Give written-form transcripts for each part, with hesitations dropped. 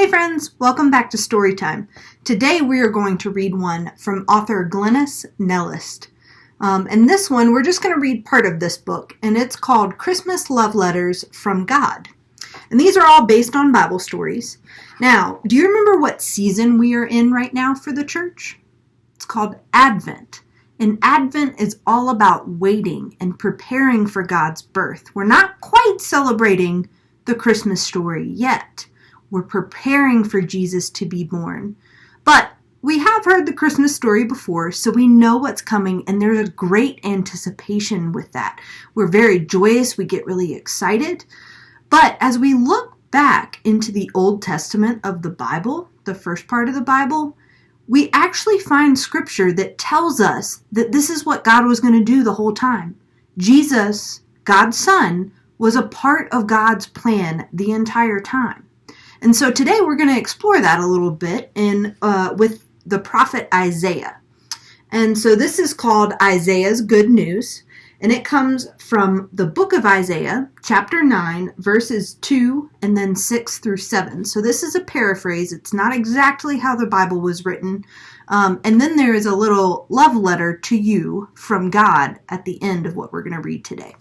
Hey friends, welcome back to Storytime. Today we are going to read one from author Glenys Nellist. And this one, we're just going to read part of this book, and it's called Christmas Love Letters from God. And these are all based on Bible stories. Now, do you remember what season we are in right now for the church? It's called Advent. And Advent is all about waiting and preparing for God's birth. We're not quite celebrating the Christmas story yet. We're preparing for Jesus to be born. But we have heard the Christmas story before, so we know what's coming, and there's a great anticipation with that. We're very joyous, we get really excited. But as we look back into the Old Testament of the Bible, the first part of the Bible, we actually find scripture that tells us that this is what God was going to do the whole time. Jesus, God's Son, was a part of God's plan the entire time. And so today we're going to explore that a little bit with the prophet Isaiah. And so this is called Isaiah's Good News, and it comes from the book of Isaiah, chapter 9, verses 2 and then 6 through 7. So this is a paraphrase. It's not exactly how the Bible was written. And then there is a little love letter to you from God at the end of what we're going to read today.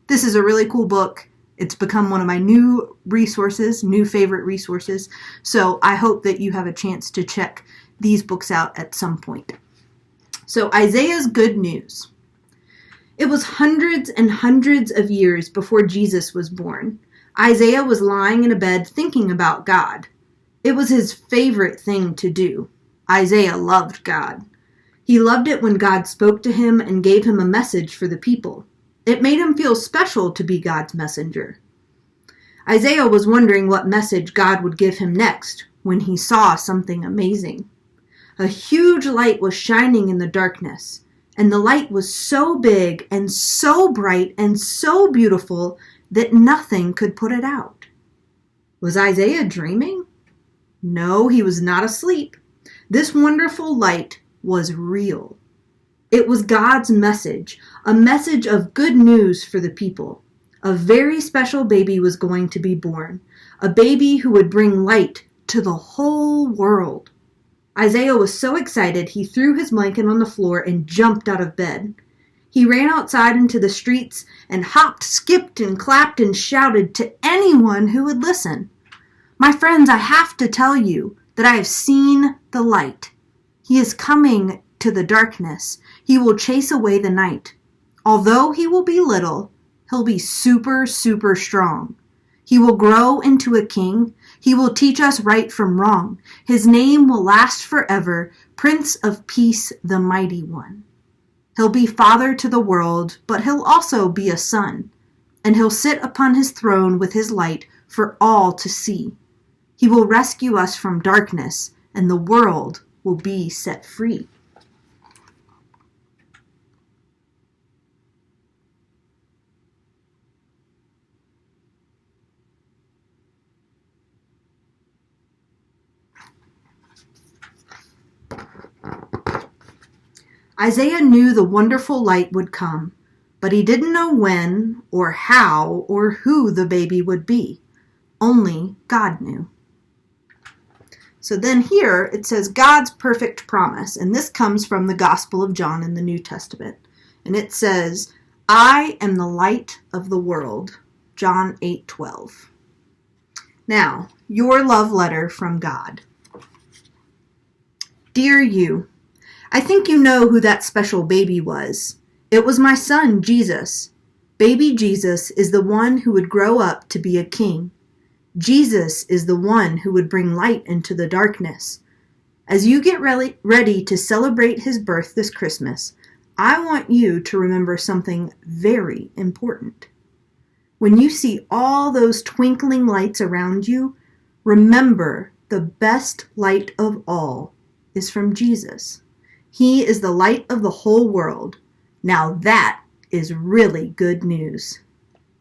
This is a really cool book. It's become one of my new favorite resources. So I hope that you have a chance to check these books out at some point. So Isaiah's Good News. It was hundreds and hundreds of years before Jesus was born. Isaiah was lying in a bed thinking about God. It was his favorite thing to do. Isaiah loved God. He loved it when God spoke to him and gave him a message for the people. It made him feel special to be God's messenger. Isaiah was wondering what message God would give him next when he saw something amazing. A huge light was shining in the darkness, and the light was so big and so bright and so beautiful that nothing could put it out. Was Isaiah dreaming? No, he was not asleep. This wonderful light was real. It was God's message, a message of good news for the people. A very special baby was going to be born, a baby who would bring light to the whole world. Isaiah was so excited he threw his blanket on the floor and jumped out of bed. He ran outside into the streets and hopped, skipped, and clapped and shouted to anyone who would listen. My friends, I have to tell you that I have seen the light. He is coming to the darkness. He will chase away the night. Although he will be little, he'll be super, super strong. He will grow into a king. He will teach us right from wrong. His name will last forever, Prince of Peace, the Mighty One. He'll be father to the world, but he'll also be a son. And he'll sit upon his throne with his light for all to see. He will rescue us from darkness, and the world will be set free. Isaiah knew the wonderful light would come, but he didn't know when or how or who the baby would be. Only God knew. So then here it says God's perfect promise, and this comes from the Gospel of John in the New Testament. And it says, I am the light of the world, John 8:12. Now, your love letter from God. Dear you, I think you know who that special baby was. It was my son, Jesus. Baby Jesus is the one who would grow up to be a king. Jesus is the one who would bring light into the darkness. As you get ready to celebrate his birth this Christmas, I want you to remember something very important. When you see all those twinkling lights around you, remember the best light of all is from Jesus. He is the light of the whole world. Now that is really good news.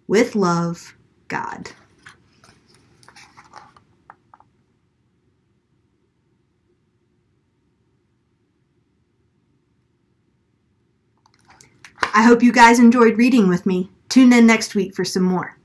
With love, God. I hope you guys enjoyed reading with me. Tune in next week for some more.